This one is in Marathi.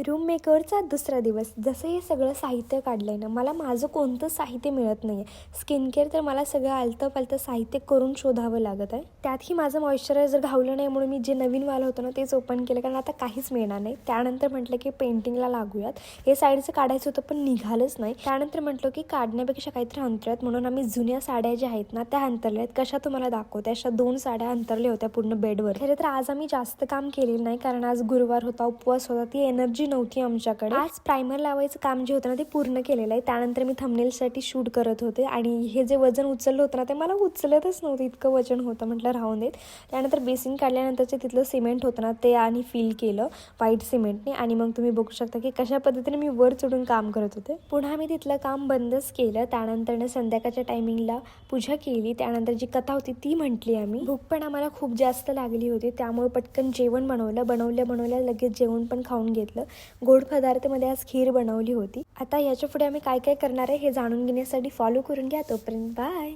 रूम मेकओव्हरचा दुसरा दिवस. जसं हे सगळं साहित्य काढलं आहे ना, मला माझं कोणतंच साहित्य मिळत नाही आहे. स्किन केअर तर मला सगळं आलतं-पालतं साहित्य करून शोधावं लागत आहे. त्यातही माझं मॉइश्चरायझर घावलं नाही म्हणून मी जे नवीनवालं होतं ना तेच ओपन केलं, कारण आता काहीच मिळणार नाही. त्यानंतर म्हटलं की पेंटिंगला लागूयात. हे साईडचं काढायचं होतं पण निघालंच नाही. त्यानंतर म्हटलं की काढण्यापेक्षा काहीतरी अंतरूयात, म्हणून आम्ही जुन्या साड्या ज्या आहेत ना त्या अंतरल्या आहेत. कशा तुम्हाला दाखवते, अशा 2 साड्या अंतरल्या होत्या पूर्ण बेडवर. खरं तर आज आम्ही जास्त काम केलेलं नाही, कारण आज गुरुवार होता, उपवास होता, ती एनर्जी नव्हती आमच्याकडे. आज प्रायमर लावायचं काम जे होतं ना ते पूर्ण केलेलं आहे. त्यानंतर मी थंबनेलसाठी शूट करत होते आणि हे जे वजन उचललं होतं ना ते मला उचलतच नव्हतं, इतकं वजन होतं. म्हटलं राहून देत. त्यानंतर बेसिन काढल्यानंतरचे तिथलं सिमेंट होतं ना ते आणि फिल केलं व्हाईट सिमेंटने. आणि मग तुम्ही बघू शकता की कशा पद्धतीने मी वर चढून काम करत होते. पुन्हा मी तिथलं काम बंदच केलं. त्यानंतर संध्याकाळच्या टायमिंगला पूजा केली. त्यानंतर जी कथा होती ती म्हटली आम्ही. भूक पण आम्हाला खूप जास्त लागली होती, त्यामुळे पटकन जेवण बनवल्या लगेच जेवण पण खाऊन घेतलं. गोड पदार्थामध्ये आज खीर बनवली होती. आता याच्या पुढे आम्ही काय काय करणार आहे हे जाणून घेण्यासाठी फॉलो करून घ्या. तोपर्यंत बाय.